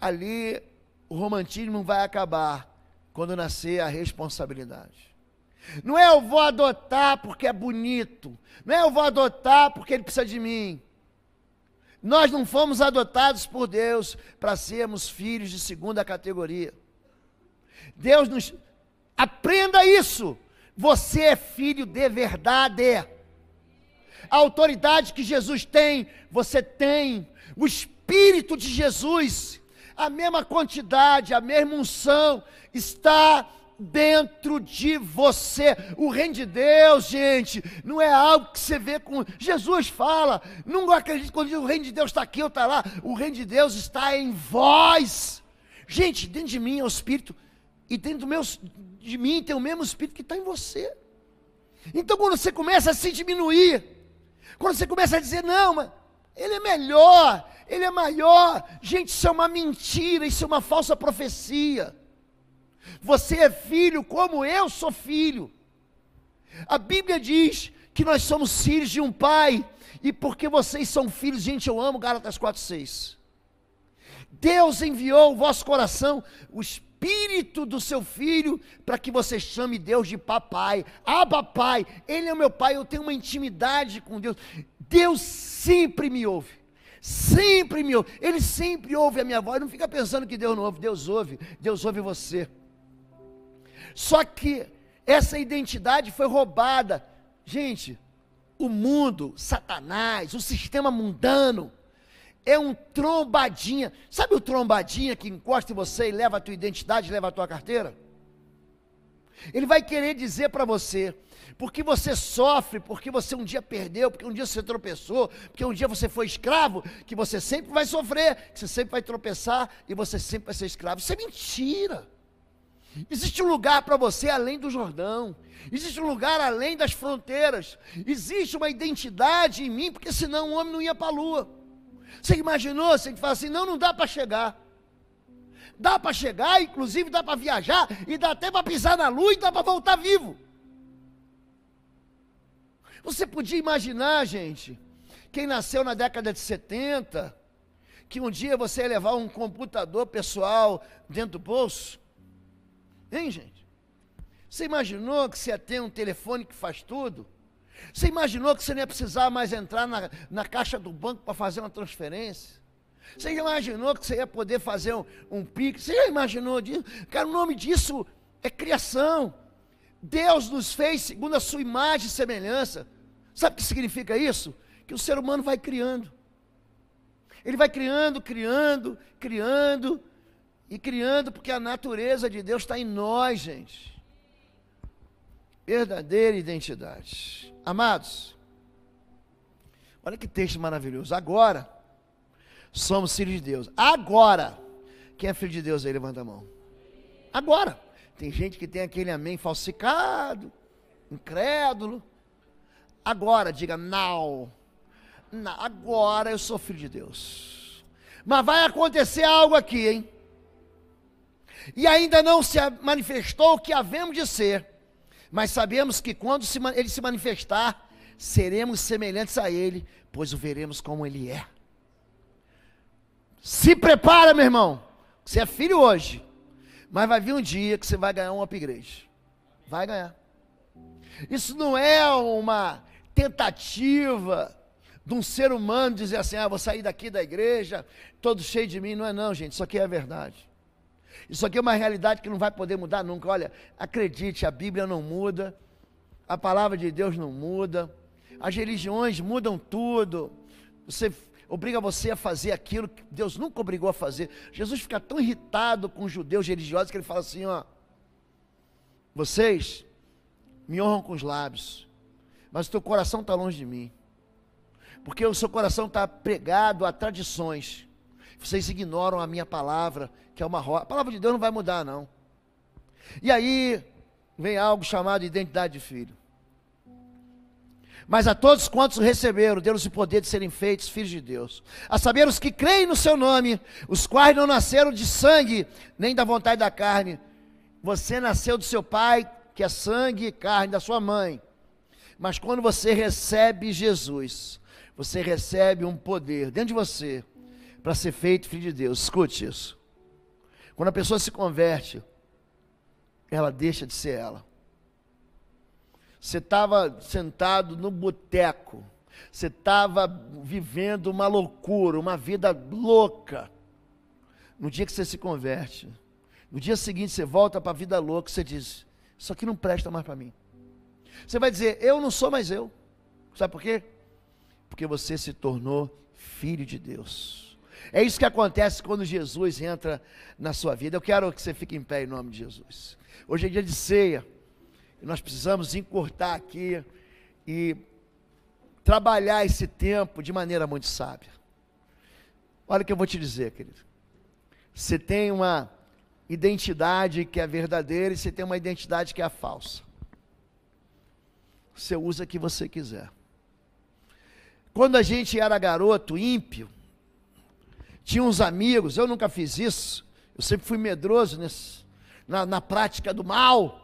Ali, o romantismo vai acabar quando nascer a responsabilidade. Não é eu vou adotar porque é bonito. Não é eu vou adotar porque ele precisa de mim. Nós não fomos adotados por Deus para sermos filhos de segunda categoria. Deus nos... Aprenda isso. Você é filho de verdade. A autoridade que Jesus tem, você tem. O Espírito de Jesus, a mesma quantidade, a mesma unção, está dentro de você. O reino de Deus, gente, não é algo que você vê com... Jesus fala, não acredito quando o reino de Deus está aqui ou está lá. O reino de Deus está em vós. Gente, dentro de mim é o Espírito, e dentro de mim tem o mesmo Espírito que está em você. Então quando você começa a se diminuir, quando você começa a dizer, não, mas ele é melhor, ele é maior, gente, isso é uma mentira, isso é uma falsa profecia. Você é filho como eu sou filho. A Bíblia diz que nós somos filhos de um pai, e porque vocês são filhos, gente, eu amo Gálatas 4:6. Deus enviou o vosso coração o Espírito do seu Filho, para que você chame Deus de papai. Abba, pai, ele é o meu pai, eu tenho uma intimidade com Deus. Deus sempre me ouve. Sempre me ouve. Ele sempre ouve a minha voz. Não fica pensando que Deus não ouve. Deus ouve você. Só que essa identidade foi roubada. Gente, o mundo, Satanás, o sistema mundano, é um trombadinha. Sabe o trombadinha que encosta em você e leva a tua identidade, leva a tua carteira? Ele vai querer dizer para você, porque você sofre, porque você um dia perdeu, porque um dia você tropeçou, porque um dia você foi escravo, que você sempre vai sofrer, que você sempre vai tropeçar e você sempre vai ser escravo. Isso é mentira. Existe um lugar para você além do Jordão. Existe um lugar além das fronteiras. Existe uma identidade em mim, porque senão o homem não ia para a lua. Você imaginou? Você fala assim, não dá para chegar. Dá para chegar, inclusive dá para viajar, e dá até para pisar na lua e dá para voltar vivo. Você podia imaginar, gente, quem nasceu na década de 70, que um dia você ia levar um computador pessoal dentro do bolso? Hein, gente? Você imaginou que você ia ter um telefone que faz tudo? Você imaginou que você não ia precisar mais entrar na caixa do banco para fazer uma transferência? Você imaginou que você ia poder fazer um Pix? Você já imaginou disso? Cara, o nome disso é criação. Deus nos fez segundo a sua imagem e semelhança. Sabe o que significa isso? Que o ser humano vai criando. Ele vai criando, porque a natureza de Deus está em nós, gente. Verdadeira identidade. Amados, olha que texto maravilhoso. Agora, somos filhos de Deus. Agora, quem é filho de Deus aí? Levanta a mão. Agora. Tem gente que tem aquele amém falsificado, incrédulo. Agora, diga now. Agora eu sou filho de Deus. Mas vai acontecer algo aqui, hein? E ainda não se manifestou o que havemos de ser. Mas sabemos que quando ele se manifestar, seremos semelhantes a ele, pois o veremos como ele é. Se prepara, meu irmão. Você é filho hoje, mas vai vir um dia que você vai ganhar um upgrade. Vai ganhar. Isso não é uma tentativa de um ser humano dizer assim, vou sair daqui da igreja, todo cheio de mim. Não é não, gente, isso aqui é a verdade. Isso aqui é uma realidade que não vai poder mudar nunca. Olha, acredite, a Bíblia não muda, a palavra de Deus não muda, as religiões mudam tudo. Você obriga você a fazer aquilo que Deus nunca obrigou a fazer. Jesus fica tão irritado com os judeus religiosos que ele fala assim, ó, vocês me honram com os lábios, mas o teu coração está longe de mim, porque o seu coração está pregado a tradições, vocês ignoram a minha palavra, que é uma rocha. A palavra de Deus não vai mudar, não. E aí vem algo chamado identidade de filho. Mas a todos quantos receberam, deu-lhes o poder de serem feitos filhos de Deus, a saber os que creem no seu nome, os quais não nasceram de sangue, nem da vontade da carne. Você nasceu do seu pai, que é sangue e carne, da sua mãe. Mas quando você recebe Jesus, você recebe um poder dentro de você, para ser feito filho de Deus. Escute isso. Quando a pessoa se converte, ela deixa de ser ela. Você estava sentado no boteco, você estava vivendo uma loucura, uma vida louca. No dia que você se converte, no dia seguinte você volta para a vida louca, você diz, isso aqui não presta mais para mim. Você vai dizer, eu não sou mais eu. Sabe por quê? Porque você se tornou filho de Deus. É isso que acontece quando Jesus entra na sua vida. Eu quero que você fique em pé em nome de Jesus. Hoje é dia de ceia. E nós precisamos encurtar aqui e trabalhar esse tempo de maneira muito sábia. Olha o que eu vou te dizer, querido. Você tem uma identidade que é verdadeira e você tem uma identidade que é a falsa. Você usa o que você quiser. Quando a gente era garoto, ímpio, tinha uns amigos, eu nunca fiz isso, eu sempre fui medroso na prática do mal.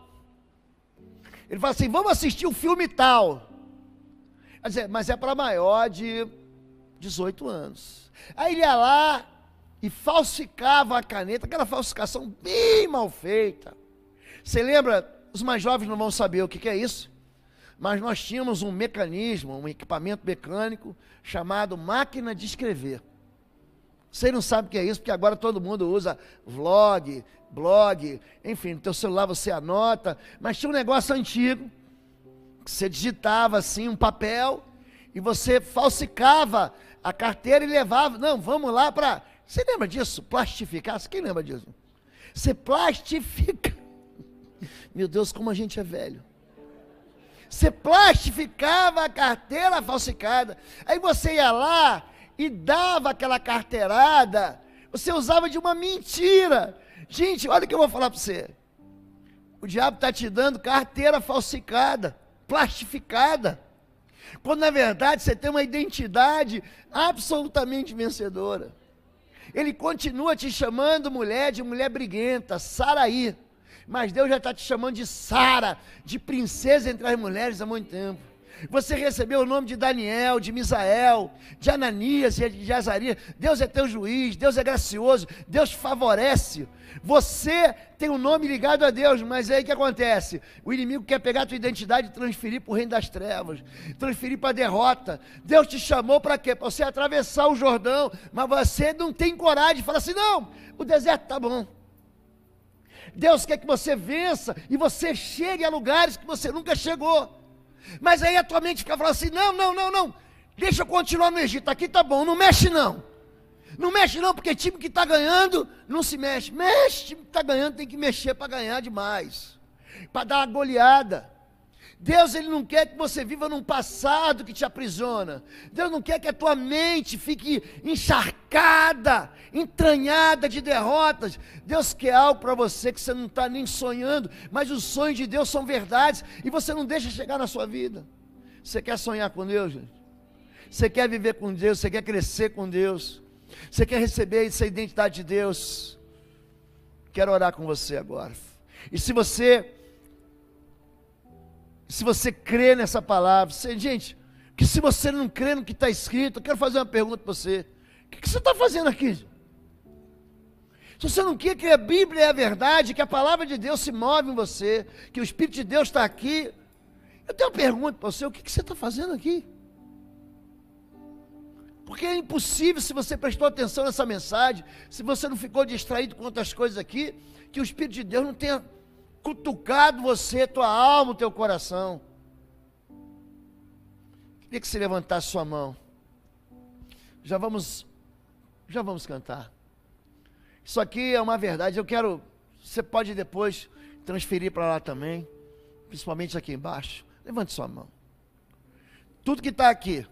Ele fala assim, vamos assistir um filme tal. Quer dizer, mas é para maior de 18 anos. Aí ele ia lá e falsificava a caneta, aquela falsificação bem mal feita. Você lembra, os mais jovens não vão saber o que é isso, mas nós tínhamos um mecanismo, um equipamento mecânico chamado máquina de escrever. Você não sabe o que é isso, porque agora todo mundo usa vlog, blog, enfim, no teu celular você anota, mas tinha um negócio antigo, que você digitava assim um papel, e você falsificava a carteira e levava, não, vamos lá para, você lembra disso? Plastificar, quem lembra disso? Você plastifica, meu Deus, como a gente é velho. Você plastificava a carteira falsificada, aí você ia lá, e dava aquela carteirada, você usava de uma mentira. Gente, olha o que eu vou falar para você. O diabo está te dando carteira falsificada, plastificada, quando na verdade você tem uma identidade absolutamente vencedora. Ele continua te chamando mulher de mulher briguenta, Saraí, mas Deus já está te chamando de Sara, de princesa entre as mulheres há muito tempo. Você recebeu o nome de Daniel, de Misael, de Ananias e de Azarias. Deus é teu juiz, Deus é gracioso, Deus te favorece. Você tem um nome ligado a Deus, mas aí o que acontece? O inimigo quer pegar a tua identidade e transferir para o reino das trevas, transferir para a derrota. Deus te chamou para quê? Para você atravessar o Jordão, mas você não tem coragem de falar assim, não, o deserto está bom. Deus quer que você vença e você chegue a lugares que você nunca chegou. Mas aí a tua mente fica falando assim, não, deixa eu continuar no Egito, aqui tá bom, não mexe não, porque time que está ganhando, não se mexe, time que está ganhando tem que mexer para ganhar demais, para dar uma goleada. Deus, Ele não quer que você viva num passado que te aprisiona. Deus não quer que a tua mente fique encharcada, entranhada de derrotas. Deus quer algo para você que você não está nem sonhando, mas os sonhos de Deus são verdades, e você não deixa chegar na sua vida. Você quer sonhar com Deus, gente? Você quer viver com Deus, você quer crescer com Deus, você quer receber essa identidade de Deus? Quero orar com você agora. E se você crê nessa palavra, gente, que se você não crê no que está escrito, eu quero fazer uma pergunta para você. O que você está fazendo aqui? Se você não quer que a Bíblia é a verdade, que a palavra de Deus se move em você, que o Espírito de Deus está aqui, eu tenho uma pergunta para você, o que você está fazendo aqui? Porque é impossível, se você prestou atenção nessa mensagem, se você não ficou distraído com outras coisas aqui, que o Espírito de Deus não tenha cutucado você, tua alma, o teu coração. Queria que você levantasse sua mão. Já vamos cantar. Isso aqui é uma verdade. Você pode depois transferir para lá também, principalmente aqui embaixo. Levante sua mão. Tudo que está aqui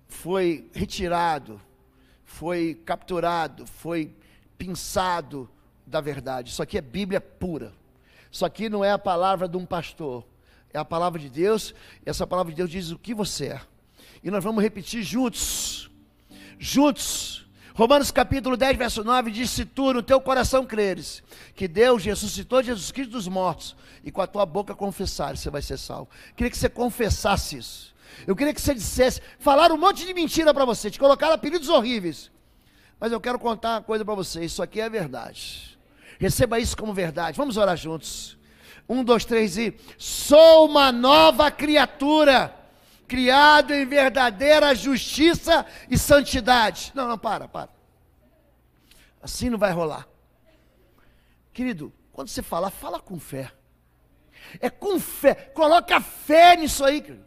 foi retirado, foi capturado, foi pinçado da verdade. Isso aqui é Bíblia pura. Isso aqui não é a palavra de um pastor, é a palavra de Deus. E essa palavra de Deus diz o que você é. E nós vamos repetir juntos. Romanos capítulo 10, verso 9 diz: se tu no teu coração creres que Deus ressuscitou Jesus Cristo dos mortos, e com a tua boca confessares, você vai ser salvo. Queria que você confessasse isso. Eu queria que você dissesse, falaram um monte de mentira para você, te colocaram apelidos horríveis, mas eu quero contar uma coisa para você, isso aqui é verdade. Receba isso como verdade. Vamos orar juntos. 1, 2, 3 e... sou uma nova criatura, criado em verdadeira justiça e santidade. Não, para. Assim não vai rolar. Querido, quando você falar, fala com fé. É com fé. Coloca fé nisso aí, querido.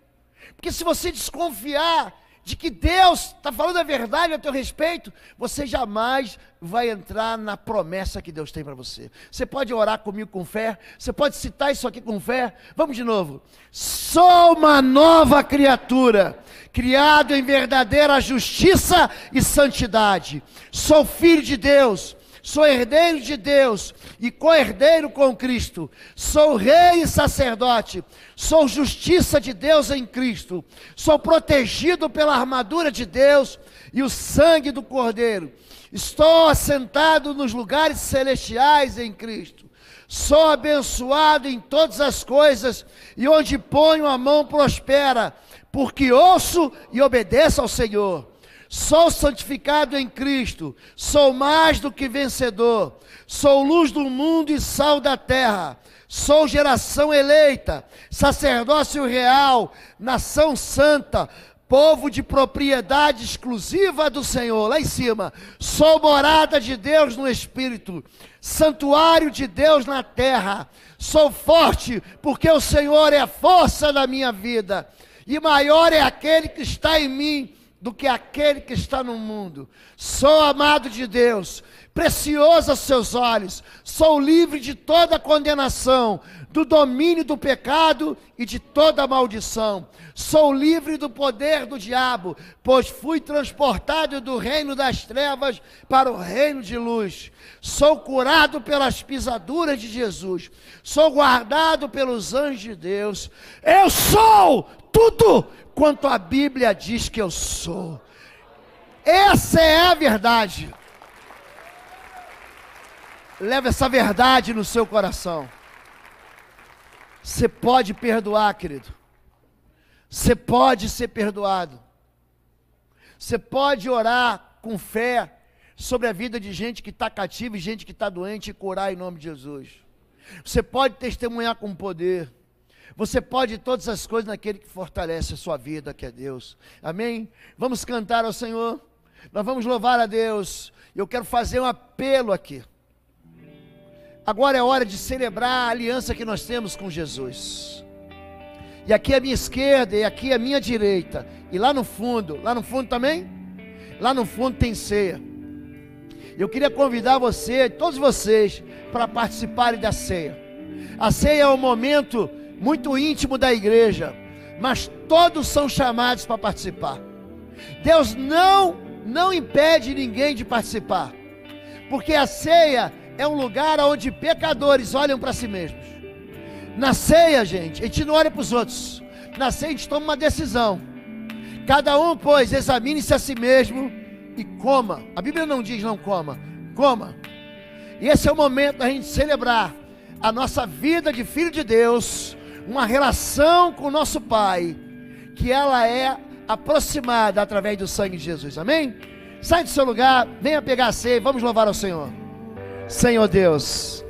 Porque se você desconfiar de que Deus está falando a verdade a teu respeito, você jamais vai entrar na promessa que Deus tem para você. Você pode orar comigo com fé? Você pode citar isso aqui com fé? Vamos de novo. Sou uma nova criatura, criado em verdadeira justiça e santidade. Sou filho de Deus, sou herdeiro de Deus e co-herdeiro com Cristo. Sou rei e sacerdote, sou justiça de Deus em Cristo. Sou protegido pela armadura de Deus e o sangue do Cordeiro. Estou assentado nos lugares celestiais em Cristo. Sou abençoado em todas as coisas e onde ponho a mão prospera, porque ouço e obedeço ao Senhor. Sou santificado em Cristo, sou mais do que vencedor, sou luz do mundo e sal da terra, sou geração eleita, sacerdócio real, nação santa, povo de propriedade exclusiva do Senhor. Lá em cima, sou morada de Deus no Espírito, santuário de Deus na terra, sou forte porque o Senhor é a força da minha vida, e maior é aquele que está em mim do que aquele que está no mundo. Sou amado de Deus, precioso aos seus olhos, sou livre de toda condenação, do domínio do pecado e de toda maldição. Sou livre do poder do diabo, pois fui transportado do reino das trevas para o reino de luz. Sou curado pelas pisaduras de Jesus, sou guardado pelos anjos de Deus. Eu sou tudo quanto a Bíblia diz que eu sou. Essa é a verdade. Leve essa verdade no seu coração. Você pode perdoar, querido. Você pode ser perdoado. Você pode orar com fé sobre a vida de gente que está cativa e gente que está doente e curar em nome de Jesus. Você pode testemunhar com poder. Você pode todas as coisas naquele que fortalece a sua vida, que é Deus. Amém? Vamos cantar ao Senhor. Nós vamos louvar a Deus. Eu quero fazer um apelo aqui. Agora é hora de celebrar a aliança que nós temos com Jesus. E aqui à minha esquerda e aqui à minha direita. E lá no fundo também? Lá no fundo tem ceia. Eu queria convidar você, todos vocês, para participarem da ceia. A ceia é um momento muito íntimo da igreja, mas todos são chamados para participar. Deus não impede ninguém de participar, porque a ceia é um lugar onde pecadores olham para si mesmos. Na ceia, gente, a gente não olha para os outros. Na ceia a gente toma uma decisão. Cada um, pois, examine-se a si mesmo e coma. A Bíblia não diz não coma, coma. E esse é o momento da gente celebrar a nossa vida de filho de Deus, uma relação com o nosso Pai, que ela é aproximada através do sangue de Jesus. Amém? Sai do seu lugar, venha pegar a ceia, vamos louvar ao Senhor. Senhor Deus,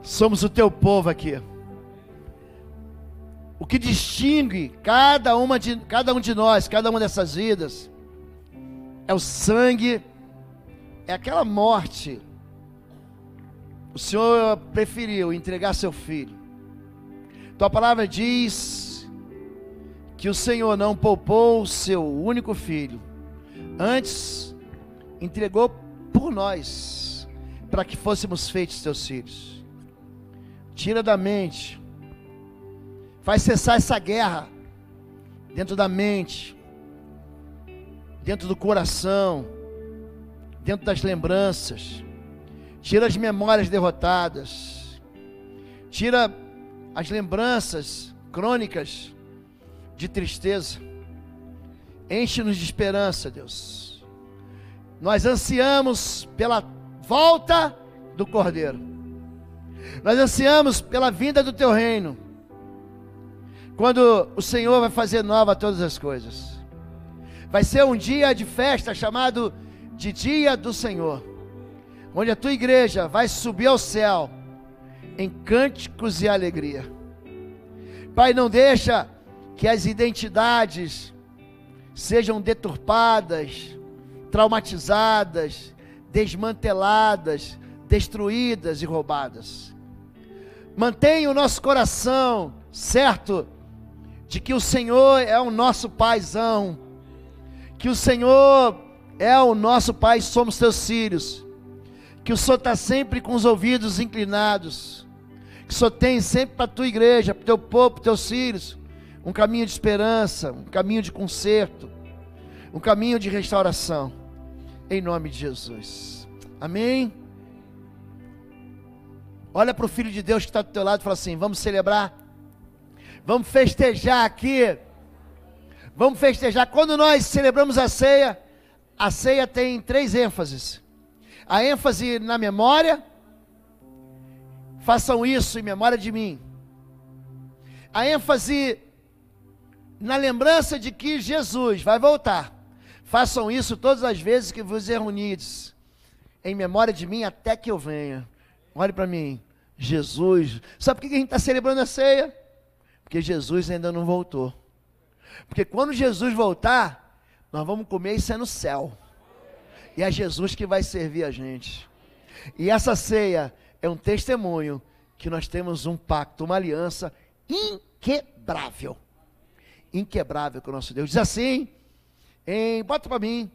somos o teu povo aqui. O que distingue cada um de nós, cada uma dessas vidas, é o sangue, é aquela morte. O Senhor preferiu entregar seu filho. Tua palavra diz que o Senhor não poupou o seu único filho, antes entregou por nós, para que fôssemos feitos seus filhos. Tira da mente, faz cessar essa guerra dentro da mente, dentro do coração, dentro das lembranças. Tira as memórias derrotadas, tira as lembranças crônicas de tristeza. Enche-nos de esperança, Deus. Nós ansiamos pela volta do Cordeiro. Nós ansiamos pela vinda do Teu reino, quando o Senhor vai fazer nova todas as coisas. Vai ser um dia de festa chamado de Dia do Senhor, onde a Tua igreja vai subir ao céu em cânticos e alegria. Pai, não deixa que as identidades sejam deturpadas, traumatizadas, desmanteladas, destruídas e roubadas. Mantenha o nosso coração certo de que o Senhor é o nosso paizão, que o Senhor é o nosso Pai, somos Teus filhos, que o Senhor está sempre com os ouvidos inclinados, que o Senhor tem sempre para a Tua igreja, para o Teu povo, para os Teus filhos, um caminho de esperança, um caminho de conserto, um caminho de restauração, em nome de Jesus, amém? Olha para o Filho de Deus que está do teu lado e fala assim: vamos celebrar, vamos festejar aqui, vamos festejar. Quando nós celebramos a ceia tem 3 ênfases: a ênfase na memória, façam isso em memória de mim; a ênfase na lembrança de que Jesus vai voltar, façam isso todas as vezes que vos reunides em memória de mim, até que eu venha. Olhe para mim, Jesus, sabe por que a gente está celebrando a ceia? Porque Jesus ainda não voltou. Porque quando Jesus voltar, nós vamos comer isso é no céu, e é Jesus que vai servir a gente. E essa ceia é um testemunho que nós temos um pacto, uma aliança inquebrável, inquebrável com o nosso Deus. Diz assim, bota para mim,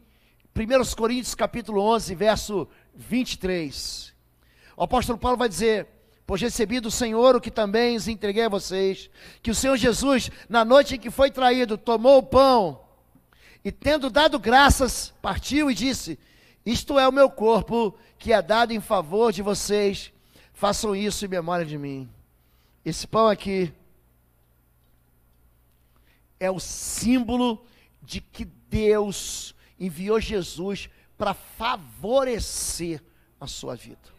1 Coríntios capítulo 11, verso 23, o apóstolo Paulo vai dizer: pois recebi do Senhor o que também os entreguei a vocês, que o Senhor Jesus, na noite em que foi traído, tomou o pão, e tendo dado graças, partiu e disse: isto é o meu corpo, que é dado em favor de vocês, façam isso em memória de mim. Esse pão aqui é o símbolo de que Deus enviou Jesus para favorecer a sua vida.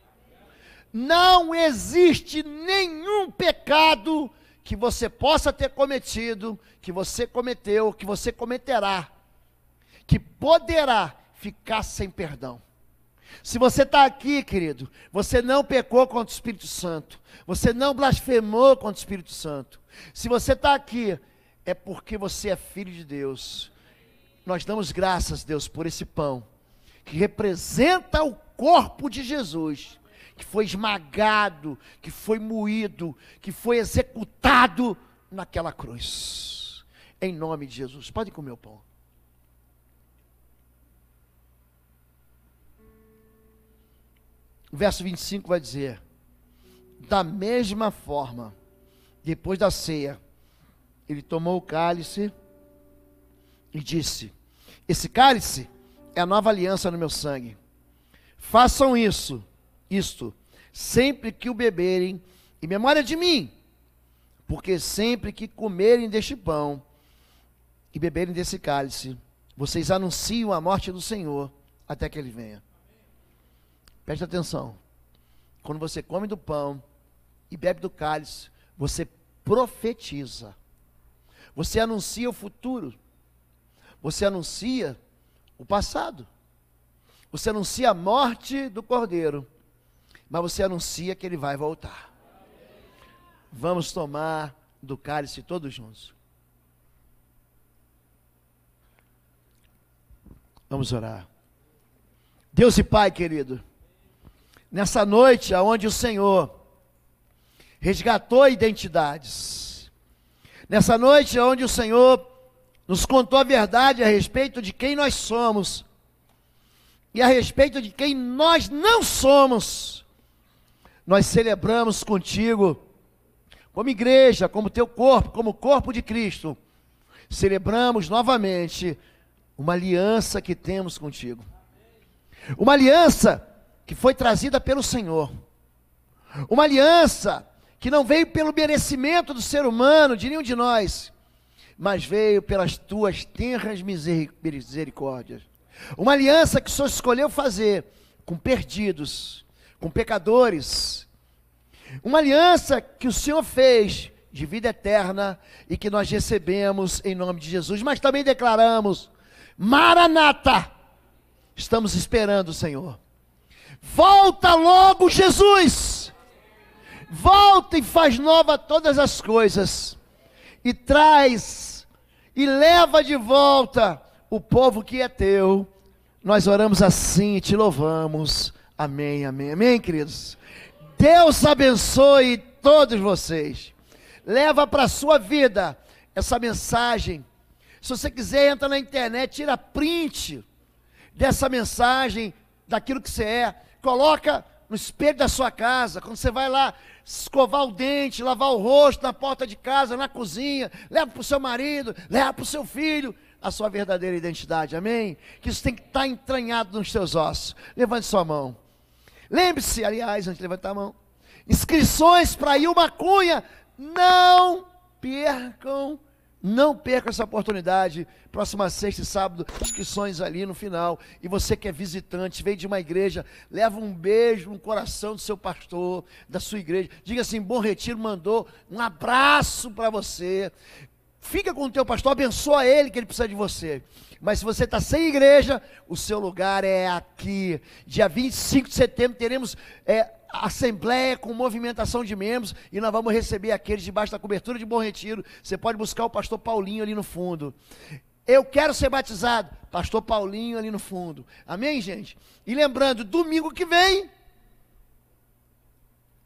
Não existe nenhum pecado que você possa ter cometido, que você cometeu, que você cometerá, que poderá ficar sem perdão. Se você está aqui, querido, você não pecou contra o Espírito Santo, você não blasfemou contra o Espírito Santo. Se você está aqui, é porque você é filho de Deus. Nós damos graças, Deus, por esse pão, que representa o corpo de Jesus, que foi esmagado, que foi moído, que foi executado naquela cruz, em nome de Jesus. Pode comer o pão. O verso 25 vai dizer: da mesma forma, depois da ceia, ele tomou o cálice e disse: esse cálice é a nova aliança no meu sangue. Façam isto sempre que o beberem, em memória de mim, porque sempre que comerem deste pão e beberem desse cálice, vocês anunciam a morte do Senhor até que Ele venha. Preste atenção, quando você come do pão e bebe do cálice, você profetiza, você anuncia o futuro, você anuncia o passado, você anuncia a morte do Cordeiro, mas você anuncia que Ele vai voltar. Vamos tomar do cálice todos juntos. Vamos orar. Deus e Pai querido, nessa noite onde o Senhor resgatou identidades, nessa noite onde o Senhor nos contou a verdade a respeito de quem nós somos e a respeito de quem nós não somos. Nós celebramos contigo, como igreja, como teu corpo, como corpo de Cristo. Celebramos novamente uma aliança que temos contigo. Uma aliança que foi trazida pelo Senhor. Uma aliança que não veio pelo merecimento do ser humano, de nenhum de nós, mas veio pelas tuas tenras misericórdias. Uma aliança que o Senhor escolheu fazer com perdidos, com pecadores. Uma aliança que o Senhor fez de vida eterna e que nós recebemos em nome de Jesus. Mas também declaramos: Maranata! Estamos esperando o Senhor. Volta logo, Jesus! Volta e faz nova todas as coisas. E traz e leva de volta o povo que é teu. Nós oramos assim e te louvamos. Amém, amém, amém, queridos. Deus abençoe todos vocês. Leva para a sua vida essa mensagem. Se você quiser, entra na internet, tira print dessa mensagem, daquilo que você é. Coloca no espelho da sua casa, quando você vai lá escovar o dente, lavar o rosto, na porta de casa, na cozinha. Leva para o seu marido, leva para o seu filho a sua verdadeira identidade, amém? Que isso tem que estar entranhado nos seus ossos. Levante sua mão. Lembre-se, aliás, antes de levantar a mão, inscrições para Ilma Cunha, não percam essa oportunidade. Próxima sexta e sábado, inscrições ali no final. E você que é visitante, veio de uma igreja, leva um beijo no coração do seu pastor, da sua igreja. Diga assim: Bom Retiro mandou um abraço para você. Fica com o teu pastor, abençoa ele, que ele precisa de você. Mas se você está sem igreja, o seu lugar é aqui. Dia 25 de setembro teremos assembleia com movimentação de membros, e nós vamos receber aqueles debaixo da cobertura de Bom Retiro. Você pode buscar o pastor Paulinho ali no fundo. Eu quero ser batizado, pastor Paulinho ali no fundo. Amém, gente? E lembrando, domingo que vem,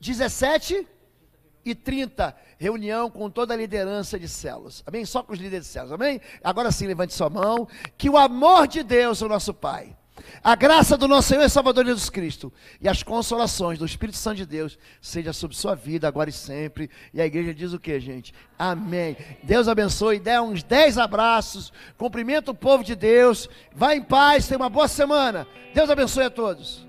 17h30, reunião com toda a liderança de células, amém? Só com os líderes de células, amém? Agora sim, levante sua mão. Que o amor de Deus, o nosso Pai, a graça do nosso Senhor e Salvador Jesus Cristo e as consolações do Espírito Santo de Deus seja sobre sua vida agora e sempre. E a igreja diz o que, gente? Amém. Deus abençoe, dê uns 10 abraços, cumprimenta o povo de Deus, vá em paz, tenha uma boa semana. Deus abençoe a todos.